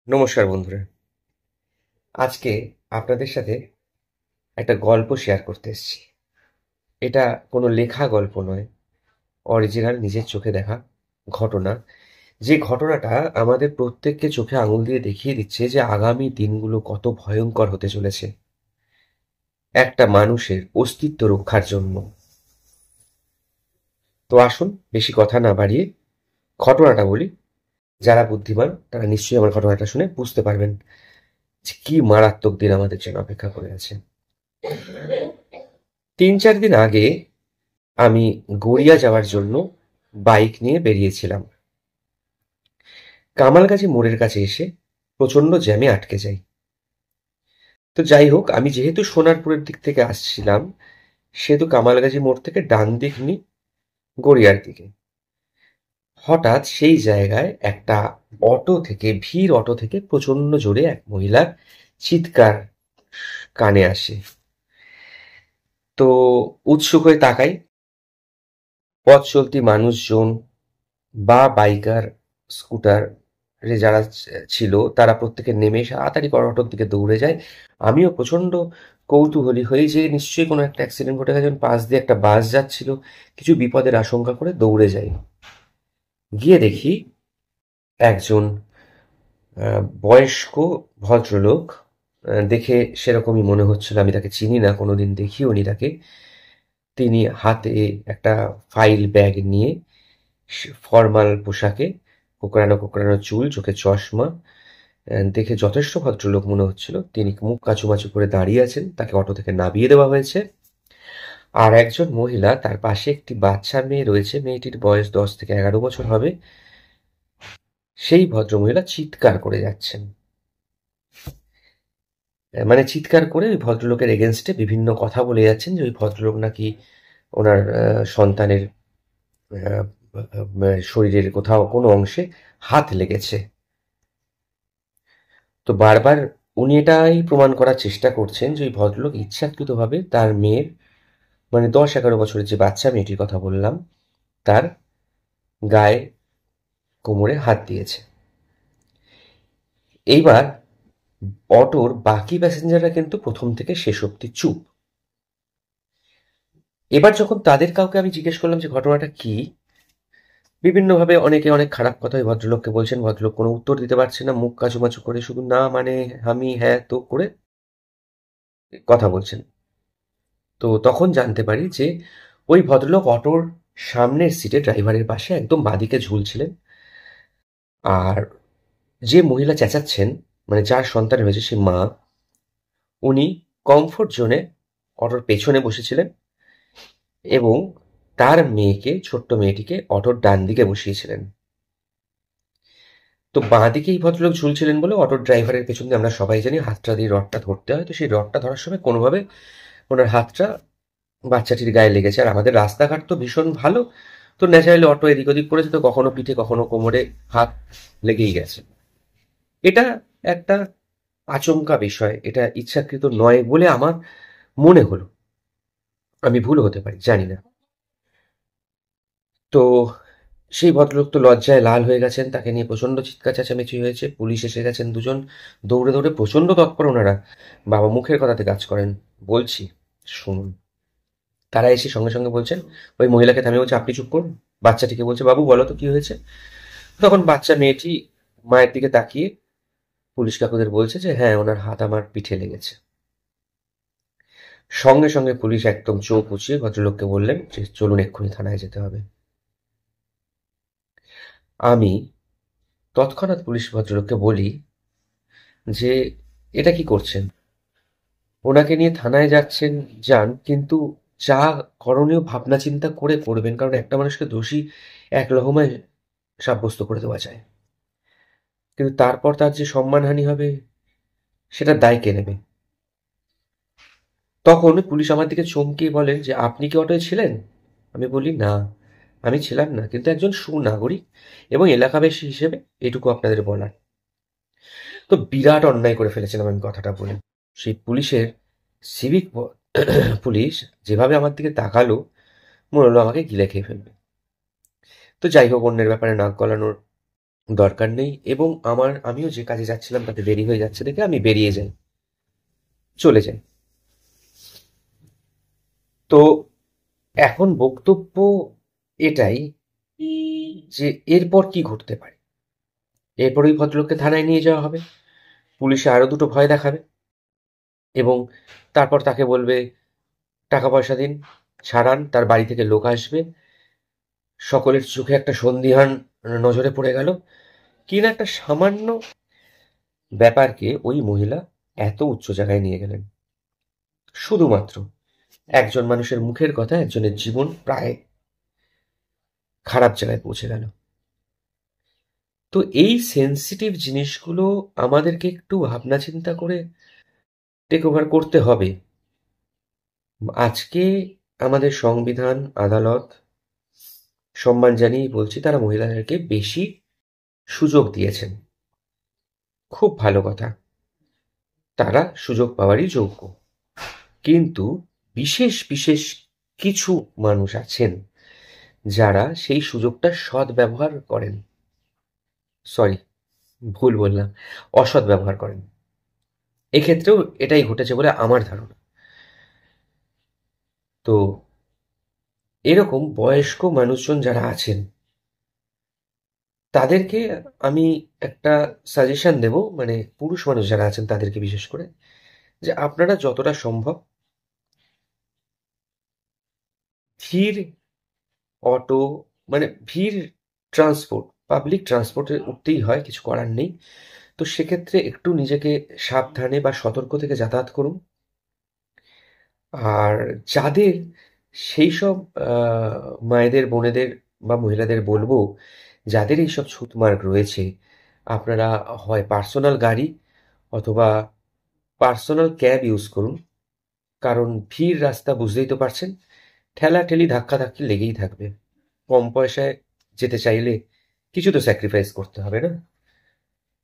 নমস্কার বন্ধুরা। আজকে আপনাদের সাথে একটা গল্প শেয়ার করতে এসেছি। এটা কোনো লেখা গল্প নয়, অরিজিনাল নিজের চোখে দেখা ঘটনা। যে ঘটনাটা আমাদের প্রত্যেককে চোখে আঙুল দিয়ে দেখিয়ে দিচ্ছে যে আগামী দিনগুলো কত ভয়ঙ্কর হতে চলেছে একটা মানুষের অস্তিত্ব রক্ষার জন্য। তো আসুন বেশি কথা না বাড়িয়ে ঘটনাটা বলি। যারা বুদ্ধিমান তারা নিশ্চয়ই আমার ঘটনাটা শুনে বুঝতে পারবেন যে কি মারাত্মক দিন আমাদের জন্য অপেক্ষা করে আছে। ৩-৪ দিন আগে আমি গড়িয়া যাওয়ার জন্য বাইক নিয়ে বেরিয়েছিলাম। কামালগাছি মোড়ের কাছে এসে প্রচণ্ড জ্যামে আটকে যাই। তো যাই হোক, আমি যেহেতু সোনারপুরের দিক থেকে আসছিলাম সেহেতু কামালগাছি মোড় থেকে ডান দিক নিই গড়িয়ার দিকে। হঠাৎ সেই জায়গায় একটা ভিড় অটো থেকে প্রচণ্ড জোরে এক মহিলার চিৎকার কানে আসে। তো উৎসুক হয়ে তাকাই। পথ চলতি মানুষজন বা বাইকার, স্কুটারে যারা ছিল তারা প্রত্যেকে নেমে তাড়াতাড়ি করে অটোর দিকে দৌড়ে যায়। আমিও প্রচণ্ড কৌতূহলী হই যে নিশ্চয়ই কোনো একটা অ্যাক্সিডেন্ট ঘটে গেছে। পাশ দিয়ে একটা বাস যাচ্ছিল, কিছু বিপদের আশঙ্কা করে দৌড়ে যাই। গিয়ে দেখি একজন বয়স্ক ভদ্রলোক, দেখে সেরকমই মনে হচ্ছিল, আমি তাকে চিনি না, কোনোদিন দেখিও নি তাকে। তিনি হাতে একটা ফাইল ব্যাগ নিয়ে ফর্মাল পোশাকে, কোঁকড়ানো কোঁকড়ানো চুল, চোখে চশমা, দেখে যথেষ্ট ভদ্রলোক মনে হচ্ছিল। তিনি মুখ কাচুমাচু করে দাঁড়িয়ে আছেন, তাকে অটো থেকে নামিয়ে দেওয়া হয়েছে। আর একজন মহিলা, তার পাশে একটি বাচ্চা মেয়ে রয়েছে, মেয়েটির বয়স 10 থেকে 11 বছর হবে। সেই ভদ্রমহিলা চিৎকার করে যাচ্ছেন, মানে চিৎকার করে ওই ভদ্রলোকের এগেনস্টে বিভিন্ন কথা বলে যাচ্ছেন যে ওই ভদ্রলোক নাকি ওনার সন্তানের শরীরের কোথাও কোনো অংশে হাত লেগেছে। তো বারবার উনি এটাই প্রমাণ করার চেষ্টা করছেন যে ওই ভদ্রলোক ইচ্ছাকৃতভাবে তার মেয়ের, মানে 10-11 বছরের যে বাচ্চা মেয়েটির কথা বললাম, তার গায়ে, কোমরে হাত দিয়েছে। এইবার অটোর বাকি প্যাসেঞ্জাররা কিন্তু প্রথম থেকে শেষ অব্দি চুপ। এবার যখন তাদের কাউকে আমি জিজ্ঞেস করলাম যে ঘটনাটা কি, বিভিন্নভাবে অনেকে অনেক খারাপ কথা ওই ভদ্রলোককে বলছেন। ভদ্রলোক কোনো উত্তর দিতে পারছে না, মুখ কাচুমাচু করে শুধু না মানে আমি হ্যাঁ তো করে কথা বলছেন। তো তখন জানতে পারি যে ওই ভদ্রলোক অটোর সামনের সিটে ড্রাইভারের পাশে একদম বাঁদিকে ঝুলছিলেন। আর যে মহিলা চেঁচাচ্ছেন, মানে যার সন্তান হয়েছে সে মা, উনি কমফোর্ট জোনে অটোর পেছনে বসেছিলেন এবং তার মেয়েকে, ছোট্ট মেয়েটিকে অটোর ডান দিকে বসিয়েছিলেন। তো বাঁ দিকে এই ভদ্রলোক ঝুলছিলেন বলে অটোর ড্রাইভারের পেছন দিয়ে, আমরা সবাই জানি হাতটা দিয়ে রডটা ধরতে হয়। তো সেই রডটা ধরার সময় কোনোভাবে ওনার হাতটা বাচ্চাটির গায়ে লেগেছে। আর আমাদের রাস্তাঘাট তো ভীষণ ভালো, তো ন্যাচারালি অটো এদিক ওদিক করেছে, তো কখনো পিঠে কখনো কোমরে হাত লেগেই গেছে। এটা একটা আচমকা বিষয়, এটা ইচ্ছাকৃত নয় বলে আমার মনে হলো। আমি ভুল হতে পারি, জানি না। তো সেই ভদ্রলোক তো লজ্জায় লাল হয়ে গেছেন, তাকে নিয়ে প্রচণ্ড চিৎকার চেঁচামেচি হয়েছে। পুলিশ এসে গেছেন দুজন, দৌড়ে দৌড়ে, প্রচণ্ড তৎপর ওনারা। বাবা মুখের কথাতে কাজ করেন, বলছি শুনুন। তারা এসে সঙ্গে সঙ্গে বলছেন, ওই মহিলাকে থামিয়ে বলছে আপনি চুপ করুন। বাচ্চাটিকে বলছে বাবু বলো তো কি হয়েছে। তখন বাচ্চা মেয়েটি মায়ের দিকে তাকিয়ে পুলিশ কাকুদের বলছে যে হ্যাঁ, ওনার হাত আমার পিঠে লেগেছে। সঙ্গে সঙ্গে পুলিশ একদম চোখ উঁচিয়ে ভদ্রলোককে বললেন যে চলুন, এক্ষুনি থানায় যেতে হবে। আমি তৎক্ষণাৎ পুলিশ ভদ্রলোককে বলি যে এটা কি করছেন, ওনাকে নিয়ে থানায় যাচ্ছেন যান, কিন্তু যা করণীয় ভাবনা চিন্তা করে করবেন, কারণ একটা মানুষকে দোষী এক লহমায় সাব্যস্ত করে দেওয়া যায়, কিন্তু তারপর তার যে সম্মানহানি হবে সেটার দায় কে নেবে। তখন পুলিশ আমার দিকে চমকিয়ে বলেন যে আপনি কি অটোয় ছিলেন। আমি বলি না, আমি ছিলাম না, কিন্তু একজন সুনাগরিক এবং এলাকাবাসী হিসেবে এটুকু আপনাদের বলার। তো বিরাট অন্যায় করে ফেলেছিলাম আমি কথাটা বলে। সেই পুলিশের সিভিক পুলিশ যেভাবে আমার দিকে তাকালো, মনে হলো আমাকে গিলে খেয়ে ফেলবে। তো যাই হোক, অন্যের ব্যাপারে নাক গলানোর দরকার নেই, এবং আমিও যে কাজে যাচ্ছিলাম তাতে দেরি হয়ে যাচ্ছে দেখে আমি বেরিয়ে যাই, চলে যাই। তো এখন বক্তব্য এটাই যে এরপর কি ঘটতে পারে। এরপর ওই ভদ্রলোককে থানায় নিয়ে যাওয়া হবে, পুলিশে আরো দুটো ভয় দেখাবে, এবং তারপর তাকে বলবে টাকা পয়সা দিন, ছাড়ান, তার বাড়ি থেকে লোক আসবে, সকলের চোখে একটা সন্দিহান নজরে পড়ে গেল। কিনা একটা সামান্য ব্যাপারকে ওই মহিলা এত উচ্চ জায়গায় নিয়ে গেলেন, শুধুমাত্র একজন মানুষের মুখের কথা একজনের জীবন প্রায় খারাপ জায়গায় পৌঁছে গেল। তো এই সেন্সিটিভ জিনিসগুলো আমাদেরকে একটু ভাবনা চিন্তা করে টেক ওভার করতে হবে। আজকে আমাদের সংবিধান, আদালত, সম্মান জানিয়ে বলছি, তারা মহিলাদেরকে বেশি সুযোগ দিয়েছেন, খুব ভালো কথা, তারা সুযোগ পাওয়ারই যোগ্য। কিন্তু বিশেষ বিশেষ কিছু মানুষ আছেন যারা সেই সুযোগটা সদ্ব্যবহার করেন, সরি ভুল বললাম, অসৎ ব্যবহার করেন। এক্ষেত্রেও এটাই ঘটেছে বলে আমার ধারণা। তো এরকম বয়স্ক মানুষজন যারা আছেন তাদেরকে আমি একটা সাজেশন দেব, মানে পুরুষ মানুষ যারা আছেন তাদেরকে বিশেষ করে, যে আপনারা যতটা সম্ভব ধীর অটো, মানে ভিড় ট্রান্সপোর্ট, পাবলিক ট্রান্সপোর্টে উঠতেই হয়, কিছু করার নেই। তো সেক্ষেত্রে একটু নিজেকে সাবধানে বা সতর্ক থেকে যাতায়াত করুন। আর যাদের সেই সব মায়েদের, বোনেদের বা মহিলাদের বলবো, যাদের এইসব ছুঁতমার্গ রয়েছে, আপনারা হয় পার্সোনাল গাড়ি অথবা পার্সোনাল ক্যাব ইউজ করুন। কারণ ভিড় রাস্তা বুঝতেই তো পারছেন, ঠেলাঠেলি ধাক্কাধাক্কি লেগেই থাকবে। কম পয়সায় যেতে চাইলে কিছু তো স্যাক্রিফাইস করতে হবে না?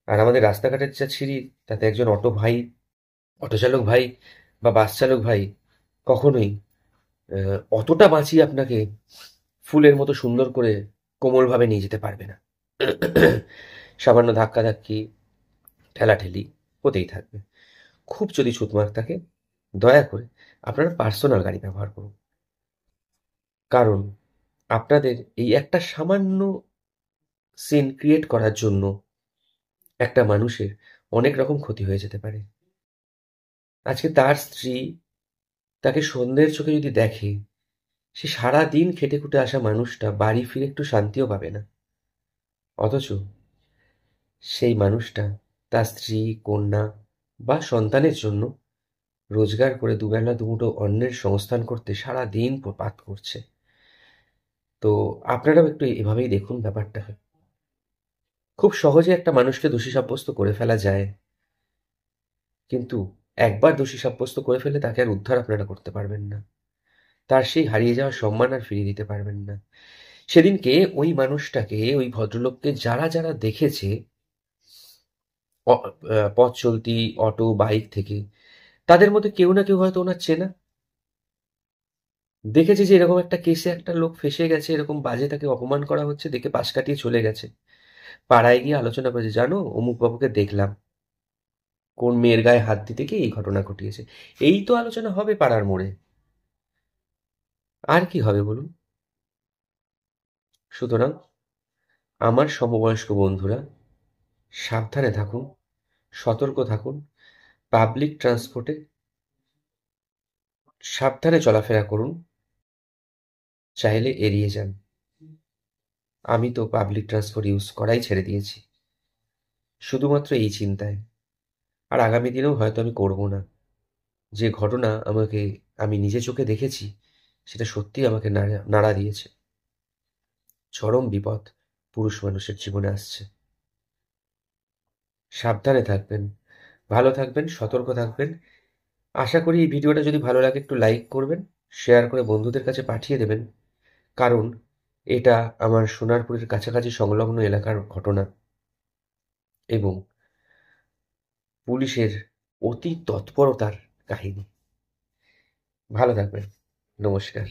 আর আমাদের রাস্তাঘাটের যা ছিঁড়ি, তাতে একজন অটো চালক ভাই বা বাস চালক ভাই কখনোই অতটা বাঁচিয়ে আপনাকে ফুলের মতো সুন্দর করে কোমলভাবে নিয়ে যেতে পারবে না। সামান্য ধাক্কাধাক্কি, ঠেলাঠেলি হতেই থাকবে। খুব যদি ছুতমার্গ থাকে, দয়া করে আপনারা পার্সোনাল গাড়ি ব্যবহার করুন। কারণ আপনাদের এই একটা সামান্য সিন ক্রিয়েট করার জন্য একটা মানুষের অনেক রকম ক্ষতি হয়ে যেতে পারে। আজকে তার স্ত্রী তাকে সন্দেহের চোখে যদি দেখে, সে সারাদিন খেটে খুটে আসা মানুষটা বাড়ি ফিরে একটু শান্তিও পাবে না। অথচ সেই মানুষটা তার স্ত্রী, কন্যা বা সন্তানের জন্য রোজগার করে দুবেলা দুমুঠো অন্নের সংস্থান করতে সারাদিন পাত করছে। তো আপনারাও একটু এভাবেই দেখুন ব্যাপারটাকে। খুব সহজে একটা মানুষকে দোষী সাব্যস্ত করে ফেলা যায়, কিন্তু একবার দোষী সাব্যস্ত করে ফেলে তাকে আর উদ্ধার আপনারা করতে পারবেন না। তার সেই হারিয়ে যাওয়া সম্মান আর ফিরিয়ে দিতে পারবেন না। সেদিনকে ওই মানুষটাকে, ওই ভদ্রলোককে যারা যারা দেখেছে পথ চলতি অটো, বাইক থেকে, তাদের মধ্যে কেউ না কেউ হয়তো ওনার চেনা, দেখেছে যে এরকম একটা কেসে একটা লোক ফেঁসে গেছে, এরকম বাজে তাকে অপমান করা হচ্ছে, দেখে পাশ কাটিয়ে চলে গেছে। পাড়ায় গিয়ে আলোচনা করেছে, জানো অমুক বাবুকে দেখলাম, কোন মেয়ের গায়ে হাত দিতে গিয়ে এই ঘটনা ঘটিয়েছে। এই তো আলোচনা হবে পাড়ার মোড়ে, আর কি হবে বলুন? সুতরাং আমার সমবয়স্ক বন্ধুরা, সাবধানে থাকুন, সতর্ক থাকুন, পাবলিক ট্রান্সপোর্টে সাবধানে চলাফেরা করুন, চাইলে এড়িয়ে যান। আমি তো পাবলিক ট্রান্সপোর্ট ইউজ করাই ছেড়ে দিয়েছি, শুধুমাত্র এই চিন্তায়। আর আগামী দিনেও হয়তো আমি করব না। যে ঘটনা আমি নিজে চোখে দেখেছি, সেটা সত্যিই আমাকে নাড়া নাড়া দিয়েছে। চরম বিপদ পুরুষ মানুষের জীবনে আসছে। সাবধানে থাকবেন, ভালো থাকবেন, সতর্ক থাকবেন। আশা করি এই ভিডিওটা যদি ভালো লাগে একটু লাইক করবেন, শেয়ার করে বন্ধুদের কাছে পাঠিয়ে দেবেন। কারণ এটা আমার সোনারপুরের কাছাকাছি সংলগ্ন এলাকার ঘটনা, এবং পুলিশের অতি তৎপরতার কাহিনী। ভালো থাকবেন। নমস্কার।